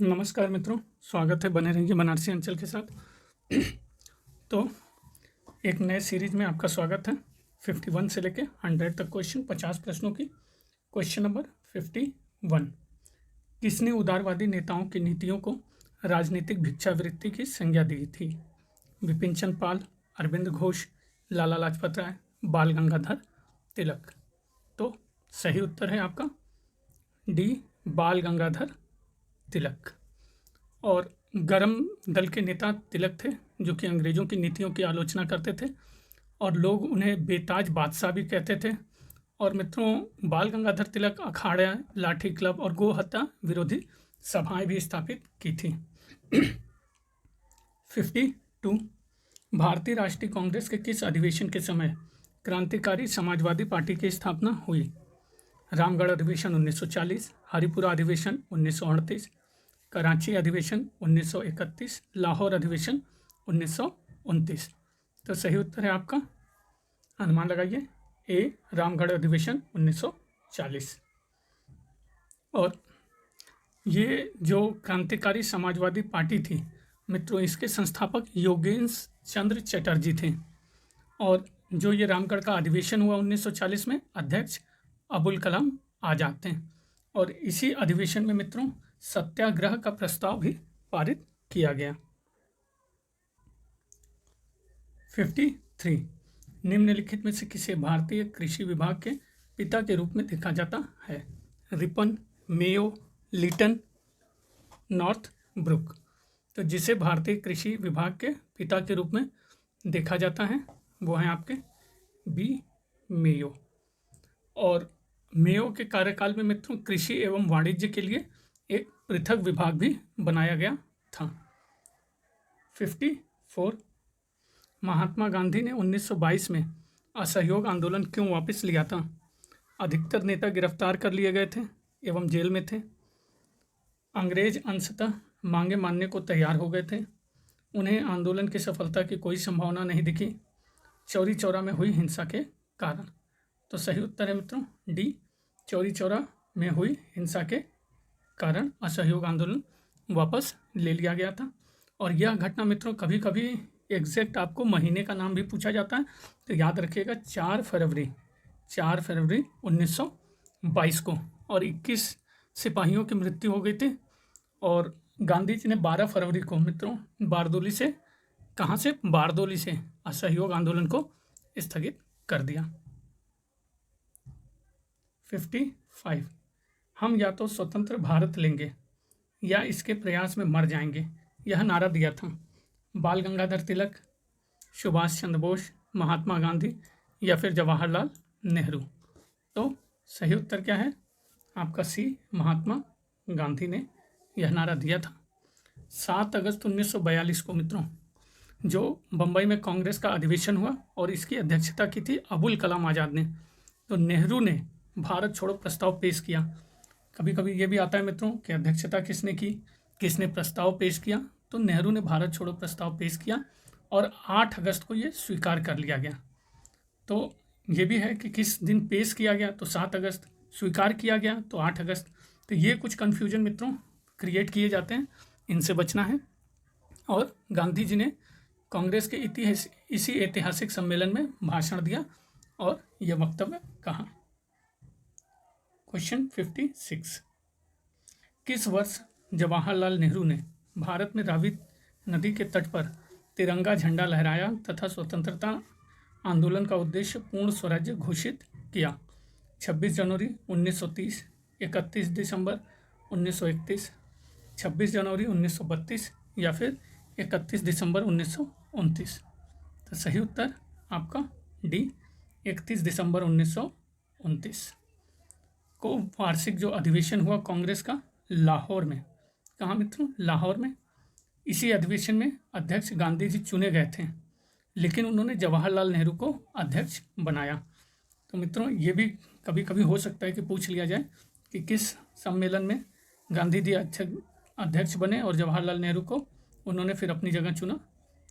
नमस्कार मित्रों, स्वागत है बने रहिए बनारसी अंचल के साथ। तो एक नए सीरीज में आपका स्वागत है। 51 से लेके 100 तक क्वेश्चन, 50 प्रश्नों की। क्वेश्चन नंबर 51, किसने उदारवादी नेताओं की नीतियों को राजनीतिक भिक्षावृत्ति की संज्ञा दी थी? विपिन चंद्र पाल, अरविंद घोष, लाला लाजपत राय, बाल गंगाधर तिलक। तो सही उत्तर है आपका डी, बाल गंगाधर तिलक। और गरम दल के नेता तिलक थे, जो कि अंग्रेज़ों की नीतियों की आलोचना करते थे और लोग उन्हें बेताज बादशाह भी कहते थे। और मित्रों, बाल गंगाधर तिलक अखाड़ा, लाठी क्लब और गो हत्या विरोधी सभाएं भी स्थापित की थी। 52, भारतीय राष्ट्रीय कांग्रेस के किस अधिवेशन के समय क्रांतिकारी समाजवादी पार्टी की स्थापना हुई? रामगढ़ अधिवेशन 1940, हरिपुरा अधिवेशन 1938, कराची अधिवेशन 1931, लाहौर अधिवेशन 1929। तो सही उत्तर है आपका, अनुमान लगाइए, ए, रामगढ़ अधिवेशन 1940। और ये जो क्रांतिकारी समाजवादी पार्टी थी मित्रों, इसके संस्थापक योगेश चंद्र चटर्जी थे। और जो ये रामगढ़ का अधिवेशन हुआ 1940 में, अध्यक्ष अबुल कलाम आज़ाद थे। और इसी अधिवेशन में मित्रों सत्याग्रह का प्रस्ताव भी पारित किया गया। 53, निम्नलिखित में से किसे भारतीय कृषि विभाग के पिता के रूप में देखा जाता है? Ripon, Mayo, Lytton, Northbrook. तो जिसे भारतीय कृषि विभाग के पिता के रूप में देखा जाता है वो है आपके बी, मेयो। और मेयो के कार्यकाल में मित्रों कृषि एवं वाणिज्य के लिए एक पृथक विभाग भी बनाया गया था। 54, महात्मा गांधी ने 1922 में असहयोग आंदोलन क्यों वापस लिया था? अधिकतर नेता गिरफ्तार कर लिए गए थे एवं जेल में थे। अंग्रेज अंशतः मांगे मानने को तैयार हो गए थे। उन्हें आंदोलन की सफलता की कोई संभावना नहीं दिखी, चौरी चौरा में हुई हिंसा के कारण। तो सही उत्तर है मित्रों डी, चौरी चौरा में हुई हिंसा के कारण असहयोग आंदोलन वापस ले लिया गया था। और यह घटना मित्रों कभी कभी एग्जैक्ट आपको महीने का नाम भी पूछा जाता है, तो याद रखिएगा 4 फरवरी 1922 को। और 21 सिपाहियों की मृत्यु हो गई थी। और गांधी जी ने 12 फरवरी को मित्रों बारदोली से, कहाँ से, बारदोली से असहयोग आंदोलन को स्थगित कर दिया। 55, हम या तो स्वतंत्र भारत लेंगे या इसके प्रयास में मर जाएंगे, यह नारा दिया था बाल गंगाधर तिलक, सुभाष चंद्र बोस, महात्मा गांधी या फिर जवाहरलाल नेहरू। तो सही उत्तर क्या है आपका सी, महात्मा गांधी ने यह नारा दिया था। 7 अगस्त 1942 को मित्रों जो बम्बई में कांग्रेस का अधिवेशन हुआ और इसकी अध्यक्षता की थी अबुल कलाम आज़ाद ने। तो नेहरू ने भारत छोड़ो प्रस्ताव पेश किया। कभी कभी ये भी आता है मित्रों कि अध्यक्षता किसने की, किसने प्रस्ताव पेश किया। तो नेहरू ने भारत छोड़ो प्रस्ताव पेश किया और 8 अगस्त को ये स्वीकार कर लिया गया। तो ये भी है कि किस दिन पेश किया गया, तो 7 अगस्त, स्वीकार किया गया तो 8 अगस्त। तो ये कुछ कन्फ्यूजन मित्रों क्रिएट किए जाते हैं, इनसे बचना है। और गांधी जी ने कांग्रेस के इसी ऐतिहासिक सम्मेलन में भाषण दिया और यह वक्तव्य कहा। क्वेश्चन 56, किस वर्ष जवाहरलाल नेहरू ने भारत में रावी नदी के तट पर तिरंगा झंडा लहराया तथा स्वतंत्रता आंदोलन का उद्देश्य पूर्ण स्वराज्य घोषित किया? 26 जनवरी 1930, 31 दिसंबर 1931, 26 जनवरी 1932 या फिर 31 दिसंबर 1929। तो सही उत्तर आपका डी, 31 दिसंबर 1929 को वार्षिक जो अधिवेशन हुआ कांग्रेस का लाहौर में। कहाँ मित्रों? लाहौर में। इसी अधिवेशन में अध्यक्ष गांधी जी चुने गए थे, लेकिन उन्होंने जवाहरलाल नेहरू को अध्यक्ष बनाया। तो मित्रों ये भी कभी कभी हो सकता है कि पूछ लिया जाए कि किस सम्मेलन में गांधी जी अध्यक्ष बने और जवाहरलाल नेहरू को उन्होंने फिर अपनी जगह चुना।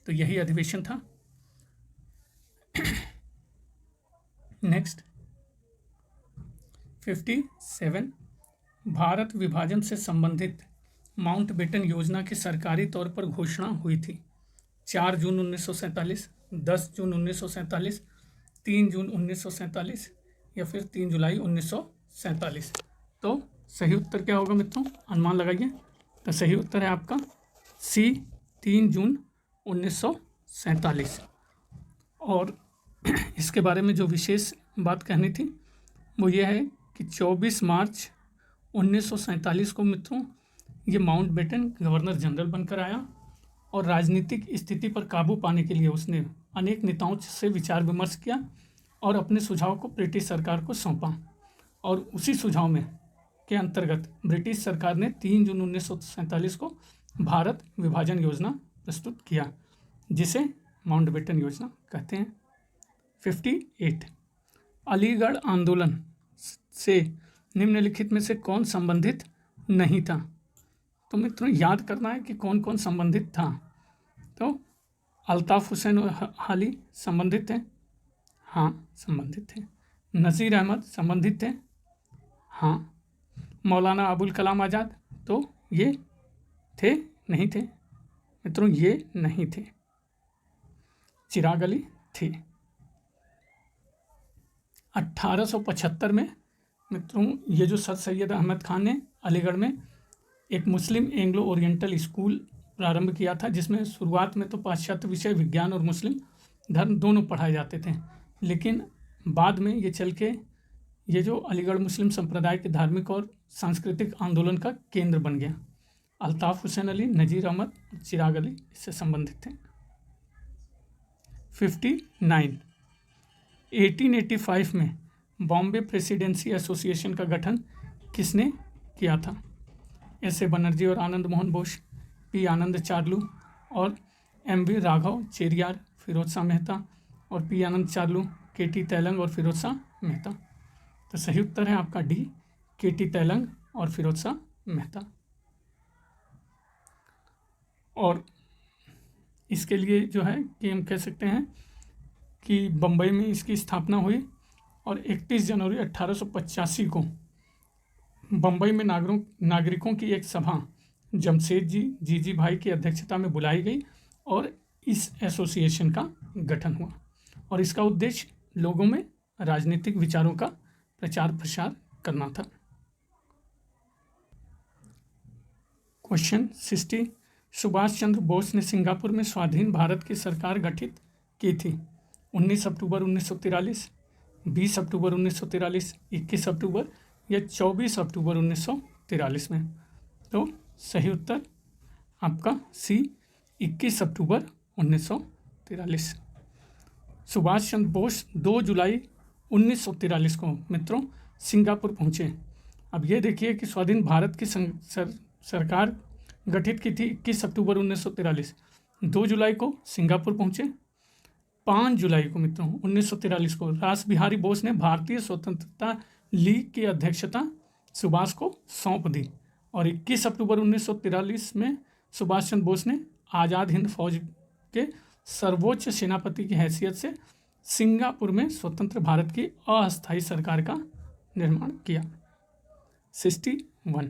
तो यही अधिवेशन था। नेक्स्ट 57, भारत विभाजन से संबंधित माउंटबेटन योजना की सरकारी तौर पर घोषणा हुई थी? 4 जून 1947, 10 जून 1947, 3 जून 1947 या फिर 3 जुलाई 1947? तो सही उत्तर क्या होगा मित्रों, अनुमान लगाइए। तो सही उत्तर है आपका सी, 3 जून 1947। और इसके बारे में जो विशेष बात कहनी थी वो ये है कि 24 मार्च 1947 को मित्रों ये माउंटबेटन गवर्नर जनरल बनकर आया और राजनीतिक स्थिति पर काबू पाने के लिए उसने अनेक नेताओं से विचार विमर्श किया और अपने सुझाव को ब्रिटिश सरकार को सौंपा। और उसी सुझाव में के अंतर्गत ब्रिटिश सरकार ने 3 जून 1947 को भारत विभाजन योजना प्रस्तुत किया, जिसे माउंटबेटन योजना कहते हैं। 58 अलीगढ़ आंदोलन से निम्नलिखित में से कौन संबंधित नहीं था? तो मित्रों याद करना है कि कौन कौन संबंधित था। तो अल्ताफ हुसैन हाली संबंधित थे, हाँ संबंधित थे। नज़ीर अहमद संबंधित थे, हाँ। मौलाना अबुल कलाम आज़ाद, तो ये थे नहीं थे मित्रों, ये नहीं थे। चिराग अली थे। 1875 में मित्रों ये जो सर सैयद अहमद खान ने अलीगढ़ में एक मुस्लिम एंग्लो ओरिएंटल स्कूल प्रारंभ किया था, जिसमें शुरुआत में तो पाश्चात्य विषय विज्ञान और मुस्लिम धर्म दोनों पढ़ाए जाते थे, लेकिन बाद में ये चल के ये जो अलीगढ़ मुस्लिम संप्रदाय के धार्मिक और सांस्कृतिक आंदोलन का केंद्र बन गया। अल्ताफ हुसैन अली, नज़ीर अहमद, चिराग अली इससे संबंधित थे। 59 1885 में बॉम्बे प्रेसिडेंसी एसोसिएशन का गठन किसने किया था? एस ए बनर्जी और आनंद मोहन बोस, पी आनंद चार्लू और एम वी राघव चेरियार, फिरोज शाह मेहता और पी आनंद चार्लू, के टी तैलंग और फिरोज शाह मेहता। तो सही उत्तर है आपका डी, के टी तैलंग और फिरोज शाह मेहता। और इसके लिए जो है कि हम कह सकते हैं कि बम्बई में इसकी स्थापना हुई और 31 जनवरी 1885 को बम्बई में नागरिकों की एक सभा जमशेदजी जीजी भाई की अध्यक्षता में बुलाई गई और इस एसोसिएशन का गठन हुआ और इसका उद्देश्य लोगों में राजनीतिक विचारों का प्रचार प्रसार करना था। क्वेश्चन 60 सुभाष चंद्र बोस ने सिंगापुर में स्वाधीन भारत की सरकार गठित की थी? 19 अक्टूबर 1943, 20 अक्टूबर 1943, 21 अक्टूबर या 24 अक्टूबर 1943 में? तो सही उत्तर आपका सी, 21 अक्टूबर 1943। सुभाष चंद्र बोस 2 जुलाई 1943 को मित्रों सिंगापुर पहुँचे। अब ये देखिए कि स्वाधीन भारत की सरकार गठित की थी 21 अक्टूबर 1943, 2 जुलाई को सिंगापुर पहुँचे। 5 जुलाई को मित्रों 1943 को रास बिहारी बोस ने भारतीय स्वतंत्रता लीग की अध्यक्षता सुभाष को सौंप दी और 21 अक्टूबर 1943 में सुभाष चंद्र बोस ने आज़ाद हिंद फौज के सर्वोच्च सेनापति की हैसियत से सिंगापुर में स्वतंत्र भारत की अस्थायी सरकार का निर्माण किया। 61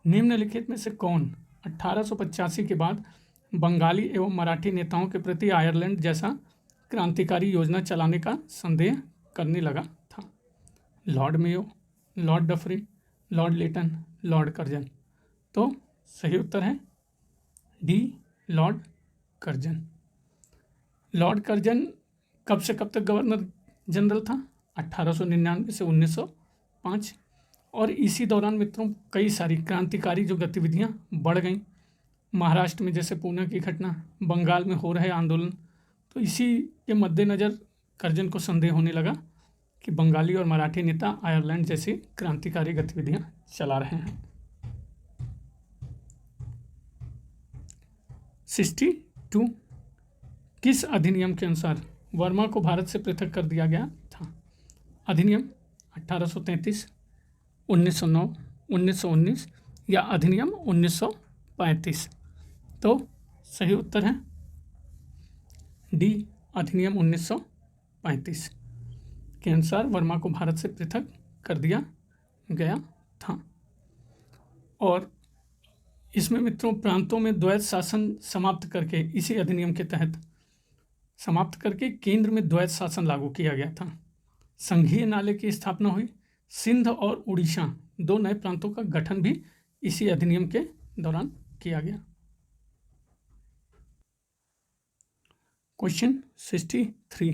निम्नलिखित में से कौन 1885 के बाद बंगाली एवं मराठी नेताओं के प्रति आयरलैंड जैसा क्रांतिकारी योजना चलाने का संदेह करने लगा था? Lord Mayo, Lord Dufferin, Lord Lytton, Lord Curzon. तो सही उत्तर है D, Lord Curzon. Lord Curzon कब से कब तक गवर्नर जनरल था? 1899 से 1905 और इसी दौरान मित्रों कई सारी क्रांतिकारी जो गतिविधियां बढ़ गईं, महाराष्ट्र में जैसे पूना की घटना, बंगाल में हो रहे आंदोलन, तो इसी के मद्देनज़र कर्जन को संदेह होने लगा कि बंगाली और मराठी नेता आयरलैंड जैसी क्रांतिकारी गतिविधियां चला रहे हैं। 62 किस अधिनियम के अनुसार वर्मा को भारत से पृथक कर दिया गया था? अधिनियम 1833, 1909, 1919 या अधिनियम 1935? तो सही उत्तर है डी, अधिनियम 1935 के अनुसार वर्मा को भारत से पृथक कर दिया गया था। और इसमें मित्रों प्रांतों में द्वैत शासन समाप्त करके, इसी अधिनियम के तहत समाप्त करके केंद्र में द्वैत शासन लागू किया गया था। संघीय नाले की स्थापना हुई। सिंध और उड़ीसा दो नए प्रांतों का गठन भी इसी अधिनियम के दौरान किया गया। क्वेश्चन 63,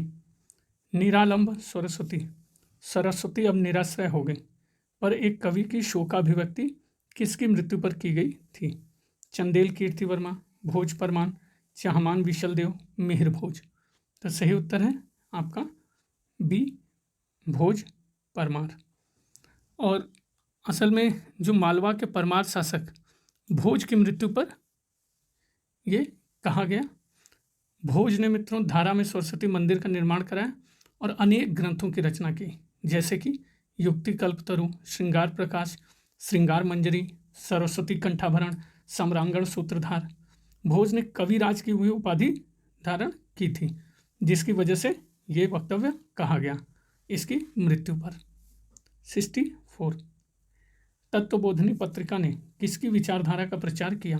निरालंब सरस्वती। सरस्वती अब निराश्रय हो गई, पर एक कवि की शोकाभिव्यक्ति किसकी मृत्यु पर की गई थी? चंदेल कीर्तिवर्मा, भोज परमान, चाहमान विशलदेव, मिहिर भोज। तो सही उत्तर है आपका बी, भोज परमार। और असल में जो मालवा के परमार शासक भोज की मृत्यु पर ये कहा गया। भोज ने मित्रों धारा में सरस्वती मंदिर का निर्माण कराया और अनेक ग्रंथों की रचना की, जैसे कि युक्ति कल्पतरु, श्रृंगार प्रकाश, श्रृंगार मंजरी, सरस्वती कंठाभरण, सम्रांगण सूत्रधार। भोज ने कविराज की हुई उपाधि धारण की थी, जिसकी वजह से ये वक्तव्य कहा गया इसकी मृत्यु पर। 64, तत्वबोधिनी पत्रिका ने किसकी विचारधारा का प्रचार किया?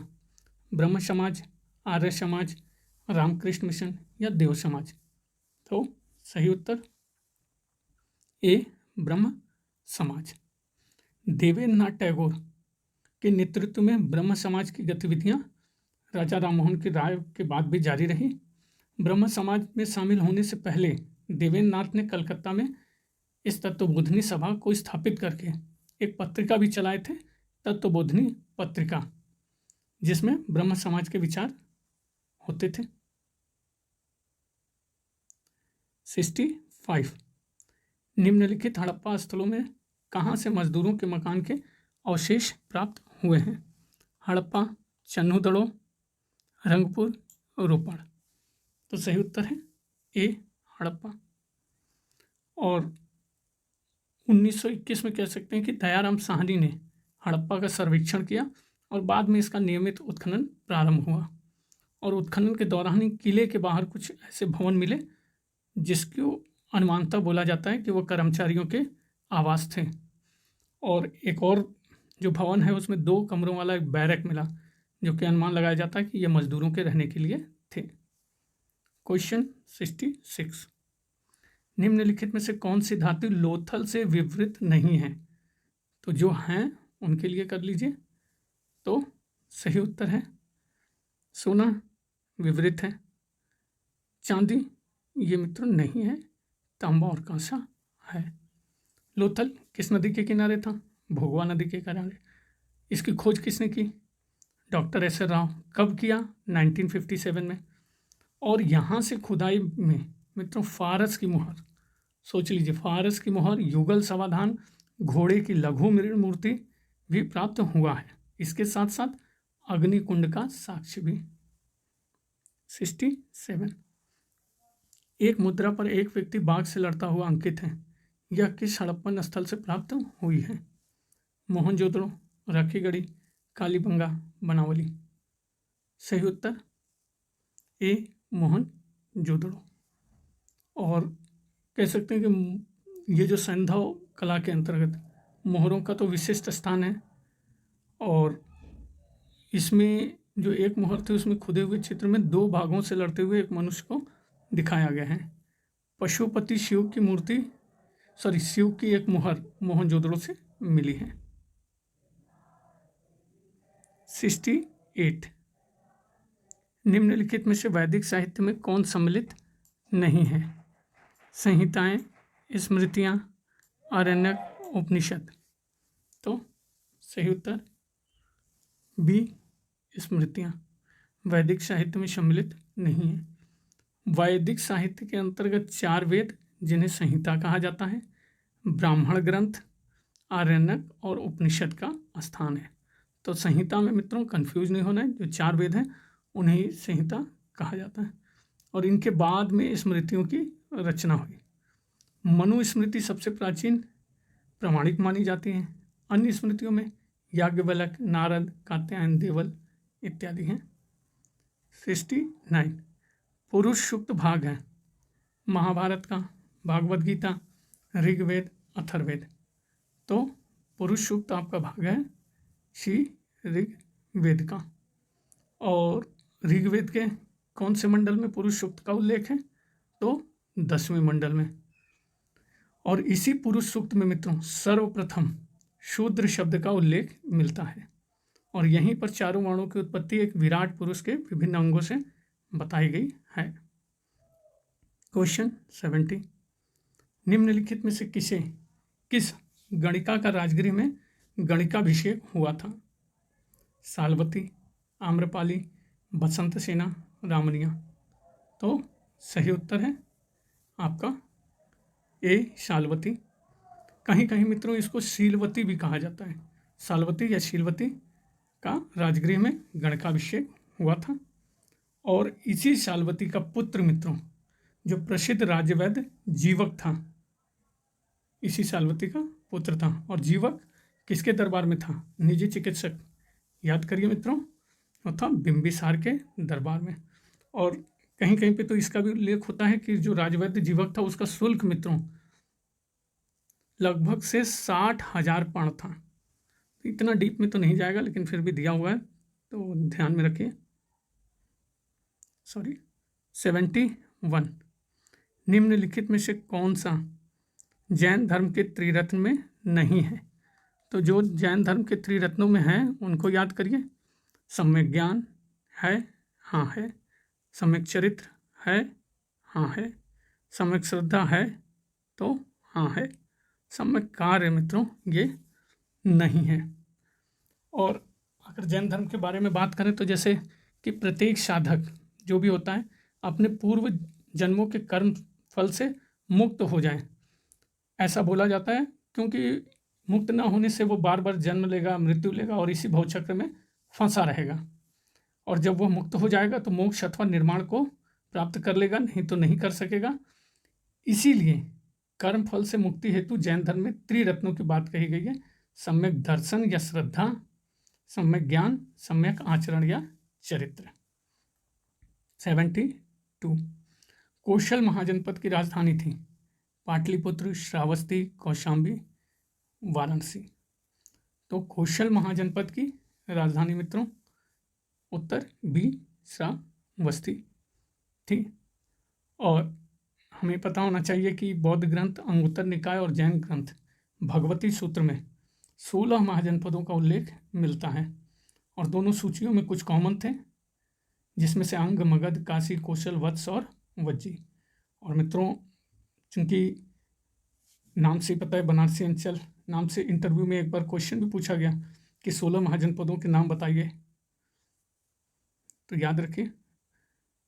ब्रह्म समाज, आर्य समाज, रामकृष्ण मिशन या देव समाज। तो सही उत्तर ए, ब्रह्म समाज। देवेंद्रनाथ टैगोर के नेतृत्व में ब्रह्म समाज की गतिविधियां राजा राममोहन की राय के बाद भी जारी रही। ब्रह्म समाज में शामिल होने से पहले देवेंद्रनाथ ने कलकत्ता में इस तत्वबोधिनी सभा को स्थापित करके एक पत्रिका भी चलाए थे, तत्वबोधिनी पत्रिका, जिसमें ब्रह्म समाज के विचार होते थे। 65, निम्नलिखित हड़प्पा स्थलों में कहाँ से मजदूरों के मकान के अवशेष प्राप्त हुए हैं? हड़प्पा, चन्हुदड़ो, रंगपुर, रोपड़। तो सही उत्तर है ए, हड़प्पा। और 1921 में कह सकते हैं कि दयाराम साहनी ने हड़प्पा का सर्वेक्षण किया और बाद में इसका नियमित उत्खनन प्रारंभ हुआ। और उत्खनन के दौरान ही किले के बाहर कुछ ऐसे भवन मिले जिसको अनुमानतः बोला जाता है कि वो कर्मचारियों के आवास थे। और एक और जो भवन है उसमें 2 कमरों वाला एक बैरक मिला, जो कि अनुमान लगाया जाता है कि ये मजदूरों के रहने के लिए थे। क्वेश्चन 66, निम्नलिखित में से कौन सी धातु लोथल से विवृत नहीं है? तो जो हैं उनके लिए कर लीजिए। तो सही उत्तर है सोना विवृत है, चांदी ये मित्रों नहीं है, तांबा और कांसा है। लोथल किस नदी के किनारे था? भोगवा नदी के किनारे। इसकी खोज किसने की? Doctor S R Rao. कब किया? 1957 में। और यहाँ से खुदाई में मित्रों फारस की मुहर, सोच लीजिए, फारस की मुहर, युगल समाधान, घोड़े की लघु मृण मूर्ति भी प्राप्त हुआ है। इसके साथ साथ अग्निकुंड का साक्ष्य भी। 67, एक मुद्रा पर एक व्यक्ति बाघ से लड़ता हुआ अंकित है। यह किस हड़प्पन स्थल से प्राप्त हुई है? मोहनजोदड़ो, रखीगढ़ी, कालीबंगा, बनावली। सही उत्तर ए, मोहनजोदड़ो। और कह सकते हैं कि ये जो सैंधव कला के अंतर्गत मोहरों का तो विशिष्ट स्थान है। और इसमें जो एक मोहर थी उसमें खुदे हुए चित्र में 2 भागों से लड़ते हुए एक मनुष्य को दिखाया गया है। पशुपति शिव की मूर्ति, शिव की एक मोहर मोहनजोदड़ो से मिली है। 68, निम्नलिखित में से वैदिक साहित्य में कौन सम्मिलित नहीं है? संहिताएं, स्मृतियां, आरण्यक, उपनिषद। तो सही उत्तर बी, स्मृतियां वैदिक साहित्य में सम्मिलित नहीं है। वैदिक साहित्य के अंतर्गत 4 वेद, जिन्हें संहिता कहा जाता है, ब्राह्मण ग्रंथ, आरण्यक और उपनिषद का स्थान है। तो संहिता में मित्रों कंफ्यूज नहीं होना है, जो 4 वेद हैं उन्हें संहिता कहा जाता है। और इनके बाद में स्मृतियों की रचना हुई। मनुस्मृति सबसे प्राचीन प्रामाणिक मानी जाती है। अन्य स्मृतियों में याज्ञवल्क्य, नारद, कात्यायन, देवल इत्यादि हैं। 69, पुरुष सूक्त भाग है महाभारत का, भागवत गीता, ऋग्वेद, अथर्ववेद। तो पुरुष सूक्त आपका भाग है सी, ऋग, वेद का। और ऋग्वेद के कौन से मंडल में पुरुष सूक्त का उल्लेख है? तो 10वें मंडल में। और इसी पुरुष सूक्त में मित्रों सर्वप्रथम शूद्र शब्द का उल्लेख मिलता है। और यहीं पर चारों वर्णों की उत्पत्ति एक विराट पुरुष के विभिन्न अंगों से बताई गई है। क्वेश्चन 70, निम्नलिखित में से किस गणिका का राजगृह में गणिकाभिषेक हुआ था? सालवती, आम्रपाली, बसंत सेना, रामनिया। तो सही उत्तर है आपका ए शालवती। कहीं कहीं मित्रों इसको शीलवती भी कहा जाता है। सालवती या शीलवती का राजगृह में गणकाभिषेक हुआ था। और इसी शालवती का पुत्र मित्रों जो प्रसिद्ध राजवैद्य जीवक था, इसी शालवती का पुत्र था। और जीवक किसके दरबार में था? निजी चिकित्सक, याद करिए मित्रों, वो था बिंबिसार के दरबार में। और कहीं कहीं पे तो इसका भी उल्लेख होता है कि जो राजवैद्य जीवक था उसका शुल्क मित्रों लगभग से 60,000 पण था। इतना डीप में तो नहीं जाएगा, लेकिन फिर भी दिया हुआ है तो ध्यान में रखिए। 71, निम्नलिखित में से कौन सा जैन धर्म के त्रिरत्न में नहीं है? तो जो जैन धर्म के त्रिरत्नों में हैं उनको याद करिए। सम्यक ज्ञान है, हाँ है। सम्यक चरित्र है, हाँ है। सम्यक श्रद्धा है, तो हाँ है। सम्यक कार्य मित्रों ये नहीं है। और अगर जैन धर्म के बारे में बात करें तो जैसे कि प्रत्येक साधक जो भी होता है अपने पूर्व जन्मों के कर्म फल से मुक्त हो जाए, ऐसा बोला जाता है। क्योंकि मुक्त न होने से वो बार बार जन्म लेगा, मृत्यु लेगा और इसी भवचक्र में फंसा रहेगा। और जब वो मुक्त हो जाएगा तो मोक्ष अथवा निर्माण को प्राप्त कर लेगा, नहीं तो नहीं कर सकेगा। इसीलिए कर्म फल से मुक्ति हेतु जैन धर्म में त्रिरत्नों की बात कही गई है। सम्यक दर्शन या श्रद्धा, सम्यक ज्ञान, सम्यक आचरण या चरित्र। 72, कौशल महाजनपद की राजधानी थी पाटलिपुत्र, श्रावस्ती, कौशाम्बी, वाराणसी। तो कौशल महाजनपद की राजधानी मित्रों उत्तर बी श्रावस्ती थी। और हमें पता होना चाहिए कि बौद्ध ग्रंथ अंगुत्तर निकाय और जैन ग्रंथ भगवती सूत्र में 16 महाजनपदों का उल्लेख मिलता है। और दोनों सूचियों में कुछ कॉमन थे, जिसमें से अंग, मगध, काशी, कौशल, वत्स और वज्जी। और मित्रों चूंकि नाम से पता है बनारसी अंचल नाम से इंटरव्यू में एक बार क्वेश्चन भी पूछा गया कि 16 महाजनपदों के नाम बताइए, तो याद रखिए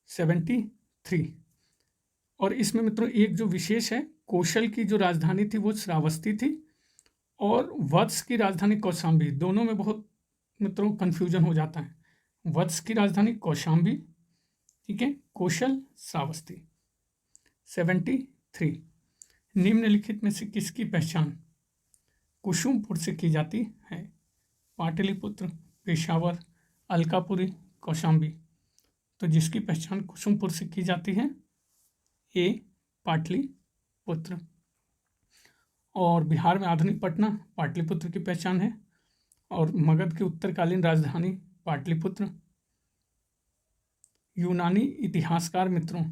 73। और इसमें मित्रों एक जो विशेष है, कौशल की जो राजधानी थी वो श्रावस्ती थी और वत्स की राजधानी कौशाम्बी। दोनों में बहुत मित्रों कन्फ्यूजन हो जाता है। वत्स की राजधानी कौशाम्बी, ठीक है, कौशल श्रावस्ती। 73, निम्नलिखित में से किसकी पहचान कुसुमपुर से की जाती है? पाटलिपुत्र, पेशावर, अलकापुरी, कौशाम्बी। तो जिसकी पहचान कुसुमपुर से की जाती है ए पाटलिपुत्र। और बिहार में आधुनिक पटना पाटलिपुत्र की पहचान है। और मगध की उत्तरकालीन राजधानी पाटलिपुत्र। यूनानी इतिहासकार मित्रों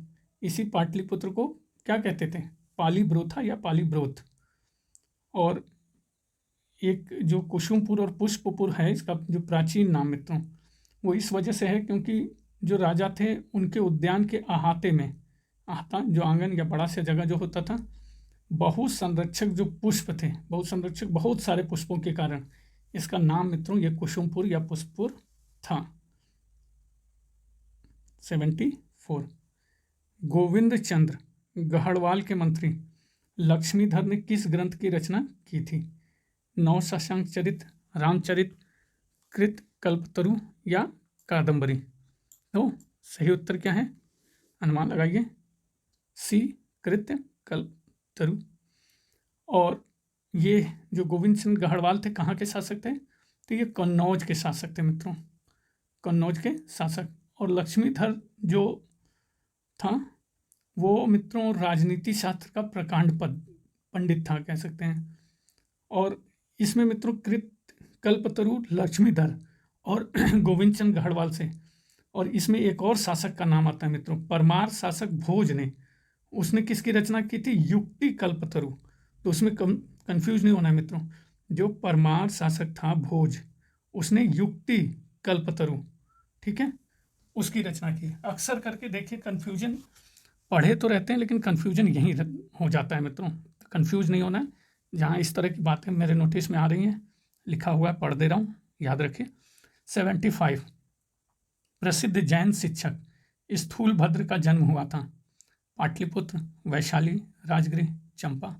इसी पाटलिपुत्र को क्या कहते थे? पालीब्रोथा या पालीब्रोथ। और एक जो कुसुमपुर और पुष्पपुर है, इसका जो प्राचीन नाम मित्रों वो इस वजह से है क्योंकि जो राजा थे उनके उद्यान के अहाते में, अहाता जो आंगन या बड़ा सा जगह जो होता था, बहु संरक्षक जो पुष्प थे, बहु संरक्षक बहुत सारे पुष्पों के कारण इसका नाम मित्रों ये कुसुमपुर या पुष्पपुर था। 74, गोविंद चंद्र गढ़वाल के मंत्री लक्ष्मीधर ने किस ग्रंथ की रचना की थी? नौ शशांक चरित, रामचरित, कृत कल्पतरु या कादंबरी। तो सही उत्तर क्या है? अनुमान लगाइए। सी कृत कल्पतरु। और ये जो गोविंद सिंह गढ़वाल थे कहाँ के शासक थे? तो ये कन्नौज के शासक थे मित्रों, कन्नौज के शासक। और लक्ष्मीधर जो था वो मित्रों राजनीति शास्त्र का प्रकांड पंडित था कह सकते हैं। और इसमें मित्रों कृत कल्पतरु लक्ष्मीधर और गोविंद चंद गढ़वाल से। और इसमें एक और शासक का नाम आता है मित्रों, परमार शासक भोज ने। उसने किसकी रचना की थी? युक्ति कल्पतरु। तो उसमें कंफ्यूज नहीं होना है मित्रों, जो परमार शासक था भोज, उसने युक्ति कल्पतरु, ठीक है, उसकी रचना की। अक्सर करके देखिए कंफ्यूजन, पढ़े तो रहते हैं लेकिन कंफ्यूजन यहीं हो जाता है मित्रों। कंफ्यूज नहीं होना है। जहाँ इस तरह की बातें मेरे नोटिस में आ रही हैं, लिखा हुआ है, पढ़ दे रहा हूँ, याद रखिए। 75, प्रसिद्ध जैन शिक्षक स्थूलभद्र का जन्म हुआ था। पाटलिपुत्र, वैशाली, राजगृह, चंपा।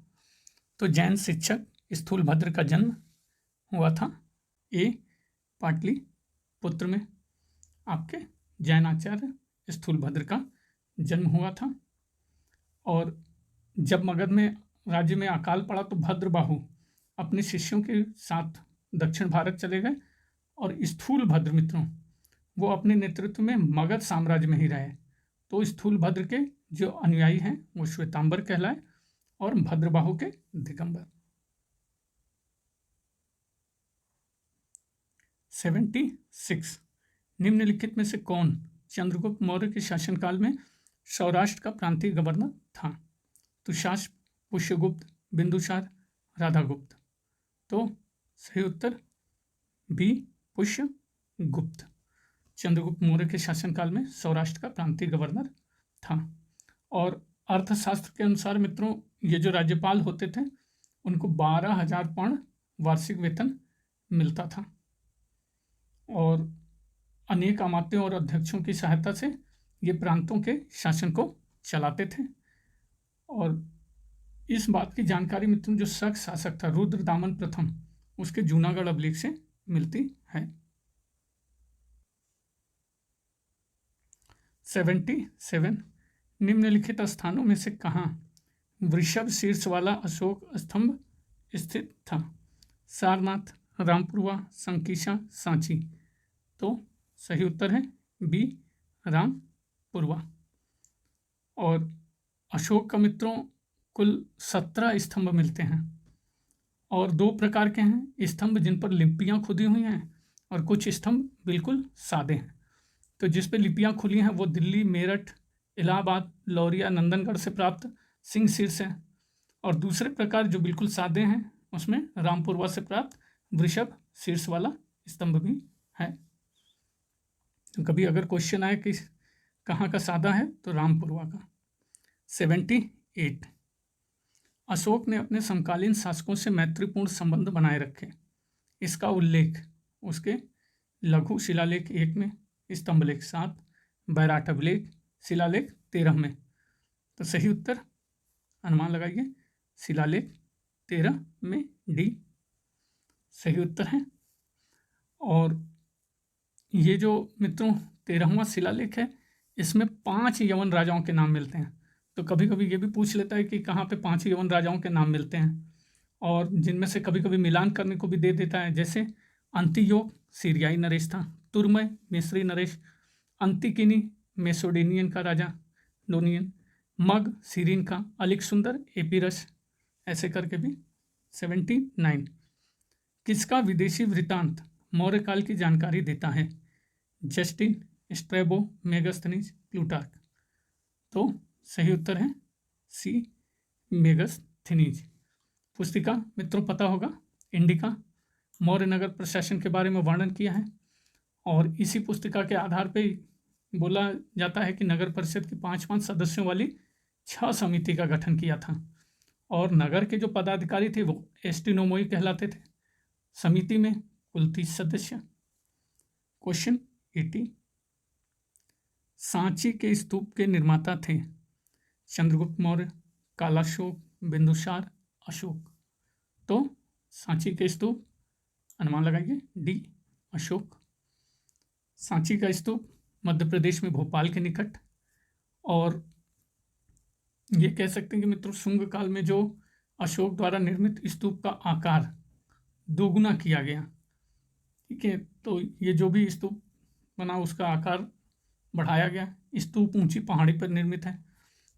तो जैन शिक्षक स्थूलभद्र का जन्म हुआ था ए पाटलिपुत्र में, आपके जैन आचार्य स्थूलभद्र का जन्म हुआ था। और जब मगध में राज्य में अकाल पड़ा तो भद्रबाहु अपने शिष्यों के साथ दक्षिण भारत चले गए, और स्थूलभद्र मित्रों वो अपने नेतृत्व में मगध साम्राज्य में ही रहे। तो स्थूलभद्र के जो अनुयायी हैं वो श्वेतांबर कहलाए और भद्रबाहु के दिगंबर। 76, निम्नलिखित में से कौन चंद्रगुप्त मौर्य के शासनकाल में सौराष्ट्र का प्रांतीय गवर्नर था? तुषार, पुष्यगुप्त, बिंदुसार, राधागुप्त। तो सही उत्तर बी पुष्यगुप्त चंद्रगुप्त मौर्य के शासनकाल में सौराष्ट्र का प्रांतीय गवर्नर था। और अर्थशास्त्र के अनुसार मित्रों ये जो राज्यपाल होते थे उनको 12,000 पौंड वार्षिक वेतन मिलता था, और अनेक अमात्यों और अध्यक्षों की सहायता से ये प्रांतों के शासन को चलाते थे। और इस बात की जानकारी मित्रों जो शक शासक था रुद्रदामन प्रथम, उसके जूनागढ़ अभिलेख से मिलती है। 77, निम्नलिखित स्थानों में से कहाँ वृषभ शीर्ष वाला अशोक स्तंभ स्थित था? सारनाथ, रामपुरवा, संकीसा, सांची। तो सही उत्तर है बी रामपुरवा। और अशोक का मित्रों कुल 17 स्तंभ मिलते हैं, और 2 प्रकार के हैं स्तंभ जिन पर लिपियां खुदी हुई हैं, और कुछ स्तंभ बिल्कुल सादे हैं। तो जिस पे लिपियां खुली हैं वो दिल्ली, मेरठ, इलाहाबाद, लौरिया, नंदनगढ़ से प्राप्त सिंह शीर्ष है, और दूसरे प्रकार जो बिल्कुल सादे हैं उसमें रामपुरवा से प्राप्त वृषभ शीर्ष वाला स्तंभ भी है। तो कभी अगर क्वेश्चन आए कि कहाँ का सादा है तो रामपुरवा का। 78, अशोक ने अपने समकालीन शासकों से मैत्रीपूर्ण संबंध बनाए रखे। इसका उल्लेख उसके लघु शिलालेख 1 में, स्तंभलेख 7, बैराट अभिलेख शिलालेख 13 में। तो सही उत्तर अनुमान लगाइए, शिलालेख 13 में डी सही उत्तर है। और ये जो मित्रों 13वां शिलालेख है इसमें 5 यवन राजाओं के नाम मिलते हैं। तो कभी कभी ये भी पूछ लेता है कि कहाँ पे 5 यवन राजाओं के नाम मिलते हैं, और जिनमें से कभी कभी मिलान करने को भी दे देता है। जैसे अंतियोग सीरियाई नरेश था, तुर्मय मिस्री नरेश, अंतिकिनी मेसोडेनियन का राजा डोनियन, मग सीरीन का, अलिक सुंदर एपीरस, ऐसे करके भी। 79, किसका विदेशी वृत्तांत मौर्य काल की जानकारी देता है? Justin, Strabo, Megasthenes, Plutarch. तो सही उत्तर है सी मेगास्थनीज। पुस्तिका मित्रों पता होगा इंडिका, मौर्य नगर प्रशासन के बारे में वर्णन किया है, और इसी पुस्तिका के आधार पर बोला जाता है कि नगर परिषद की 5 सदस्यों वाली 6 समिति का गठन किया था, और नगर के जो पदाधिकारी थे वो एस्टिनोमोई कहलाते थे। समिति में कुल 30 सदस्य। क्वेश्चन 80, सांची के स्तूप के निर्माता थे चंद्रगुप्त मौर्य, कालाशोक, बिंदुसार, अशोक। तो सांची के स्तूप अनुमान लगाइए डी अशोक। सांची का स्तूप मध्य प्रदेश में भोपाल के निकट, और ये कह सकते हैं कि मित्रों शुंग काल में जो अशोक द्वारा निर्मित स्तूप का आकार दोगुना किया गया, ठीक है। तो ये जो भी स्तूप बना उसका आकार बढ़ाया गया। स्तूप ऊंची पहाड़ी पर निर्मित है,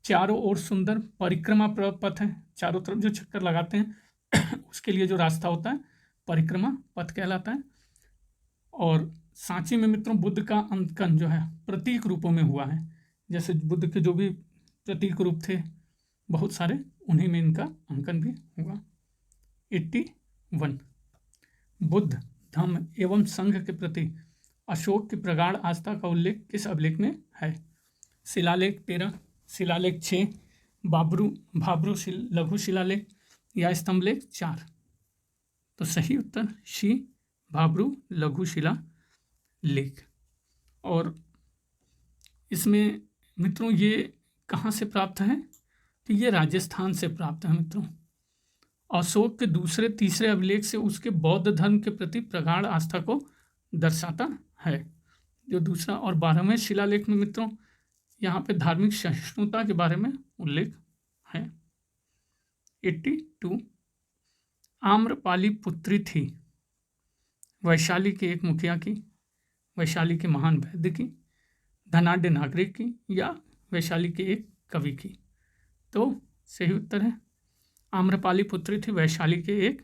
चारों ओर सुंदर परिक्रमा पथ है, चारों तरफ जो चक्कर लगाते हैं उसके लिए जो रास्ता होता है परिक्रमा पथ कहलाता है, और सांची में मित्रों बुद्ध का अंकन जो है प्रतीक रूपों में हुआ है। जैसे बुद्ध के जो भी प्रतीक रूप थे बहुत सारे, उन्हीं में इनका अंकन भी हुआ। 81 बुद्ध धम्म एवं संघ के प्रति अशोक की प्रगाढ़ आस्था का उल्लेख किस अभिलेख में है? शिलालेख 13, शिलालेख 6, भाब्रू लघु शिलालेख या स्तंभलेख 4। तो सही उत्तर सी भाब्रू लघु शिलालेख। और इसमें मित्रों ये कहाँ से प्राप्त है? तो ये राजस्थान से प्राप्त है मित्रों। अशोक के दूसरे तीसरे अभिलेख से उसके बौद्ध धर्म के प्रति प्रगाढ़ आस्था को दर्शाता है। जो दूसरा और 12वें शिलालेख में मित्रों यहाँ पे धार्मिक सहिष्णुता के बारे में उल्लेख है। 82 आम्रपाली पुत्री थी वैशाली के एक मुखिया की, वैशाली के महान वैद्य की, धनाढ्य नागरिक की या वैशाली के एक कवि की? तो सही उत्तर है आम्रपाली पुत्री थी वैशाली के एक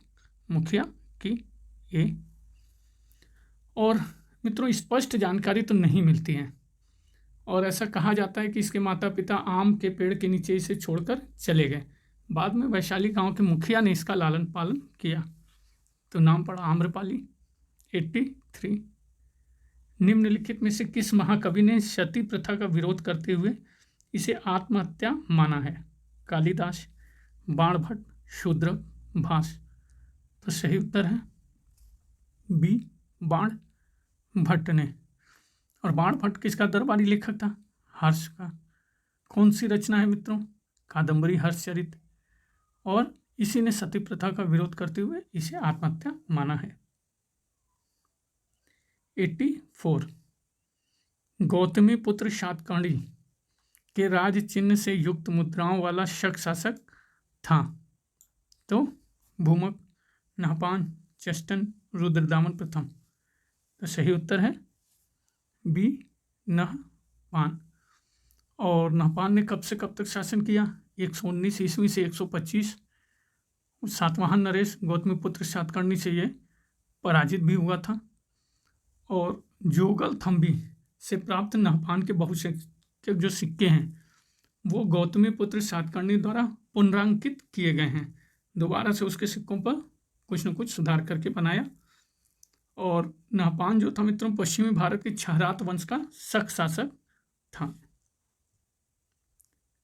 मुखिया की। ए। और मित्रों स्पष्ट जानकारी तो नहीं मिलती है और ऐसा कहा जाता है कि इसके माता पिता आम के पेड़ के नीचे इसे छोड़कर चले गए। बाद में वैशाली गांव के मुखिया ने इसका लालन पालन किया तो नाम पड़ा आम्रपाली। 83 निम्नलिखित में से किस महाकवि ने सती प्रथा का विरोध करते हुए इसे आत्महत्या माना है? कालिदास, बाणभट्ट, शूद्रक, भास। तो सही उत्तर है बी बाणभट्ट ने। और बाणभट्ट किसका दरबारी लेखक था? हर्ष का। कौन सी रचना है मित्रों? कादम्बरी हर्षचरित। और इसी ने सती प्रथा का विरोध करते हुए इसे आत्महत्या माना है। 84 गौतमी पुत्र सातकर्णी के राज चिन्ह से युक्त मुद्राओं वाला शक शासक था? तो भूमक, नहपान, चेस्टन, रुद्रदामन प्रथम। तो सही उत्तर है बी नहपान। और नहपान ने कब से कब तक शासन किया? 119 ईस्वी से 125। सातवाहन नरेश गौतमीपुत्र सातकर्णी से ये पराजित भी हुआ था। और जोगल थम्बी से प्राप्त नहपान के बहुसंख्यक जो सिक्के हैं वो गौतमीपुत्र सातकर्णी द्वारा पुनरांकित किए गए हैं। दोबारा से उसके सिक्कों पर कुछ न कुछ सुधार करके बनाया। और नहपान जो था मित्रों पश्चिमी भारत के क्षहरात वंश का शक शासक था।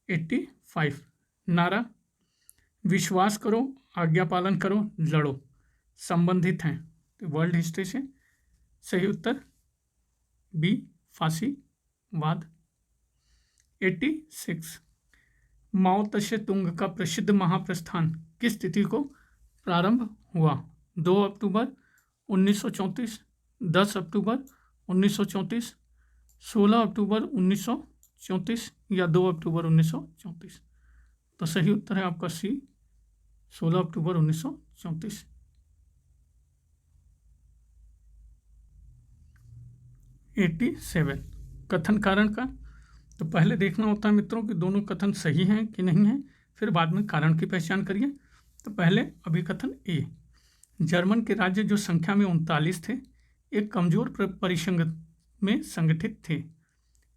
85 नारा विश्वास करो, आज्ञा पालन करो, लड़ो संबंधित हैं तो वर्ल्ड हिस्ट्री से। सही उत्तर बी फांसीवाद। 86 माओ त्से तुंग का प्रसिद्ध महाप्रस्थान किस तिथि को प्रारंभ हुआ? 2 अक्टूबर 1934, 10 अक्टूबर 1934, 16 अक्टूबर 1934 या 2 अक्टूबर 1934? तो सही उत्तर है आपका सी 16 अक्टूबर 1934। 87 कथन कारण का। तो पहले देखना होता है मित्रों कि दोनों कथन सही हैं कि नहीं हैं, फिर बाद में कारण की पहचान करिए। तो पहले अभिकथन ए, जर्मन के राज्य जो संख्या में 39 थे एक कमजोर परिसंघ में संगठित थे।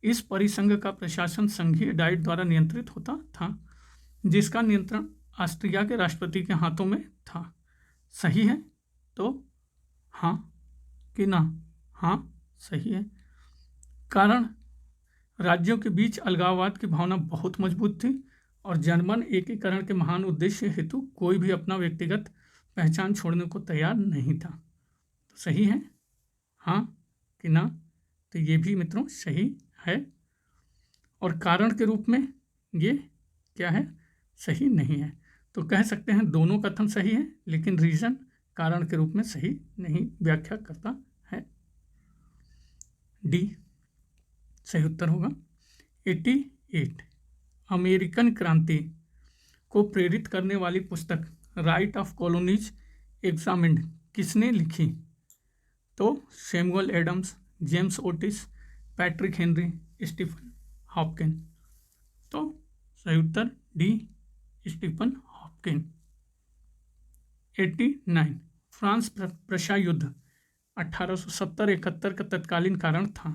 इस परिसंघ का प्रशासन संघीय डाइट द्वारा नियंत्रित होता था जिसका नियंत्रण ऑस्ट्रिया के राष्ट्रपति के हाथों में था। सही है तो हाँ कि ना? हाँ सही है। कारण राज्यों के बीच अलगाववाद की भावना बहुत मजबूत थी और जर्मन एकीकरण के महान उद्देश्य हेतु कोई भी अपना व्यक्तिगत पहचान छोड़ने को तैयार नहीं था। तो सही है हाँ कि ना? तो ये भी मित्रों सही है। और कारण के रूप में ये क्या है? सही नहीं है। तो कह सकते हैं दोनों कथन सही है लेकिन रीजन कारण के रूप में सही नहीं व्याख्या करता है। डी सही उत्तर होगा। 88 अमेरिकन क्रांति को प्रेरित करने वाली पुस्तक राइट ऑफ कॉलोनीज एग्जामिन्ड किसने लिखी? तो Samuel Adams, James Otis, Patrick Henry, Stephen Hopkin. तो सही उत्तर डी स्टीफन हॉपकिन। 89 फ्रांस प्रशा युद्ध 1870-71 का तत्कालीन कारण था।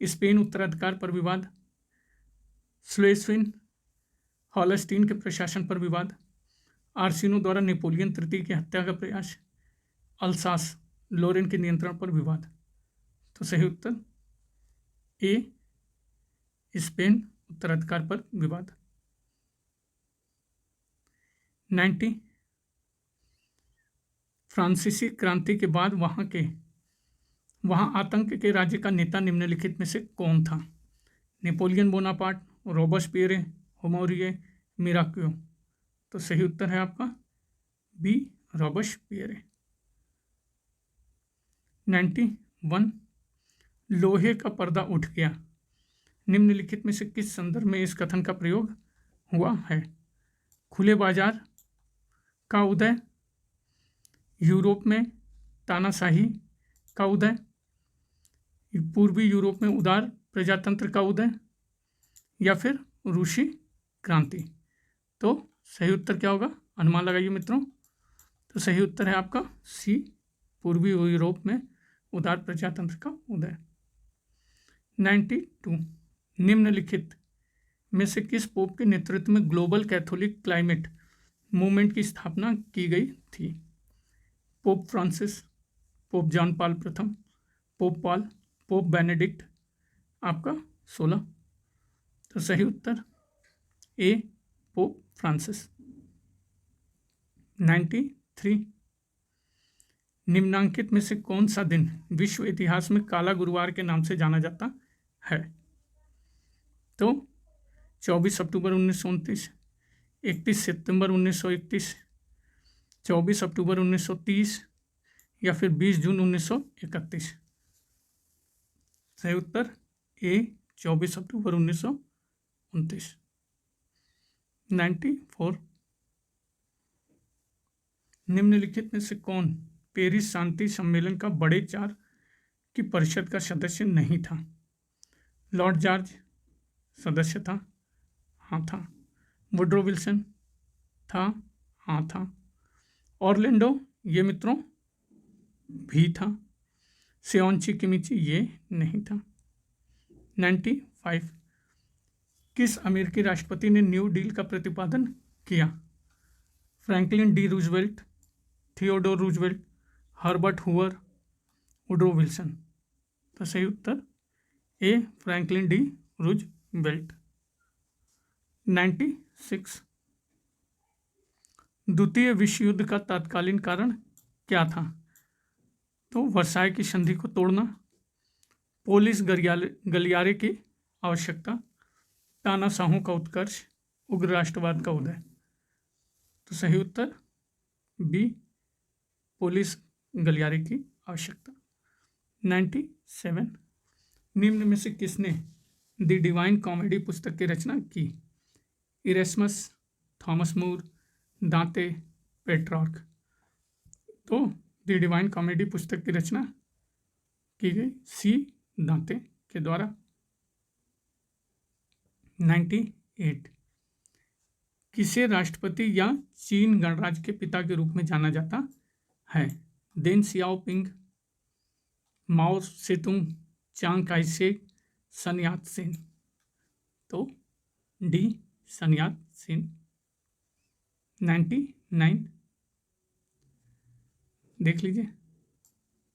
स्पेन उत्तराधिकार पर विवाद, स्लेस्विन हॉलस्टीन के प्रशासन पर विवाद, आर्सिनो द्वारा नेपोलियन तृतीय की हत्या का प्रयास, अल्सास लोरेन के नियंत्रण पर विवाद। तो सही उत्तर ए, स्पेन उत्तराधिकार पर विवाद। 90 फ्रांसीसी क्रांति के बाद वहां आतंक के राज्य का नेता निम्नलिखित में से कौन था? नेपोलियन बोनापार्ट, रोबेस्पियर, होमोरिये, मिराक्यो। तो सही उत्तर है आपका बी, रोबेस्पियर। 91 लोहे का पर्दा उठ गया, निम्नलिखित में से किस संदर्भ में इस कथन का प्रयोग हुआ है? खुले बाजार का उदय, यूरोप में तानाशाही का उदय, पूर्वी यूरोप में उदार प्रजातंत्र का उदय, या फिर रूसी क्रांति। तो सही उत्तर क्या होगा? अनुमान लगाइए मित्रों। तो सही उत्तर है आपका सी, पूर्वी यूरोप में उदार प्रजातंत्र का उदय। 92 निम्नलिखित में से किस पोप के नेतृत्व में ग्लोबल कैथोलिक क्लाइमेट मूवमेंट की स्थापना की गई थी? Pope Francis, pope John Paul प्रथम, पोप पॉल, पोप बेनेडिक्ट आपका 16। तो सही उत्तर ए, पोप फ्रांसिस। 93 निम्नांकित में से कौन सा दिन विश्व इतिहास में काला गुरुवार के नाम से जाना जाता है? तो 24 अक्टूबर 1929, 31 सितंबर 1931, 24 अक्टूबर 1930 या फिर 20 जून 1931। सही उत्तर ए, 24 अक्टूबर 1929। 94 निम्नलिखित में से कौन पेरिस शांति सम्मेलन का बड़े चार की परिषद का सदस्य नहीं था? लॉर्ड जॉर्ज सदस्य था, हाँ था। वुड्रो विल्सन था, हाँ था। ऑरलैंडो ये मित्रों भी था। सेओंची किमिची ये नहीं था। 95 किस अमेरिकी राष्ट्रपति ने न्यू डील का प्रतिपादन किया? Franklin D Roosevelt, Theodore Roosevelt, Herbert Hoover, Woodrow Wilson. तो सही उत्तर ए, फ्रैंकलिन डी रूजवेल्ट। 96 द्वितीय विश्व युद्ध का तत्कालीन कारण क्या था? तो वर्साय की संधि को तोड़ना, पोलिस गलियारे की आवश्यकता, तानाशाहों का उत्कर्ष, उग्र राष्ट्रवाद का उदय। तो सही उत्तर बी, पोलिस गलियारे की आवश्यकता। 97 निम्न में से किसने द डिवाइन कॉमेडी पुस्तक की रचना की? इरेस्मस, थॉमस मूर, दांते, पेट्रॉर्क। तो द डिवाइन कॉमेडी पुस्तक की रचना की गई सी, दांते के द्वारा। 98 किसे राष्ट्रपति या चीन गणराज्य के पिता के रूप में जाना जाता है? देन सियाओपिंग, माओ सेतुंग, चांग काई शेक, सन यात सेन। तो डी, सन यात सेन। 99 देख लीजिए,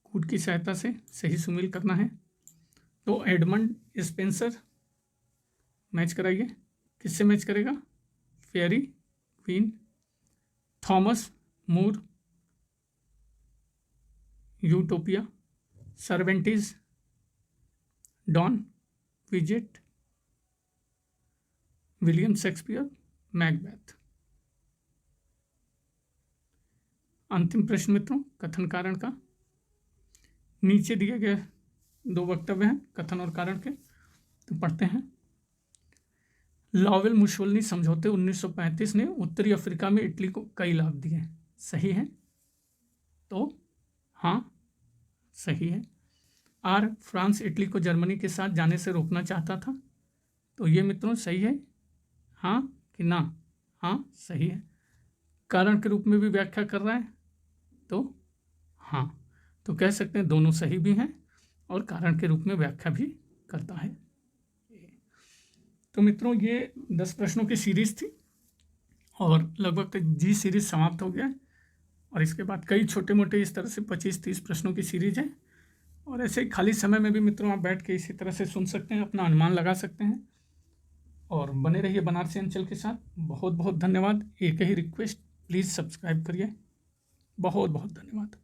कूट की सहायता से सही सुमेल करना है। तो एडमंड स्पेंसर मैच कराइए, किससे मैच करेगा? Faerie Queene, Thomas More, Utopia, Cervantes, Don Quixote, William Shakespeare, Macbeth. अंतिम प्रश्न मित्रों कथन कारण का। नीचे दिए गए दो वक्तव्य हैं कथन और कारण के, तो पढ़ते हैं। लॉवेल मुसोलिनी समझौते 1935 ने उत्तरी अफ्रीका में इटली को कई लाभ दिए। सही है? तो हाँ सही है। आर, फ्रांस इटली को जर्मनी के साथ जाने से रोकना चाहता था। तो ये मित्रों सही है, हाँ कि ना? हाँ सही है। कारण के रूप में भी व्याख्या कर रहा है, तो हाँ। तो कह सकते हैं दोनों सही भी हैं और कारण के रूप में व्याख्या भी करता है। तो मित्रों, ये 10 प्रश्नों की सीरीज थी और लगभग जी सीरीज समाप्त हो गया है। और इसके बाद कई छोटे मोटे इस तरह से 25-30 प्रश्नों की सीरीज है। और ऐसे खाली समय में भी मित्रों आप बैठ के इसी तरह से सुन सकते हैं, अपना अनुमान लगा सकते हैं। और बने रहिए बनारसी अंचल के साथ। बहुत बहुत धन्यवाद। एक ही रिक्वेस्ट, प्लीज़ सब्सक्राइब करिए। बहुत बहुत धन्यवाद।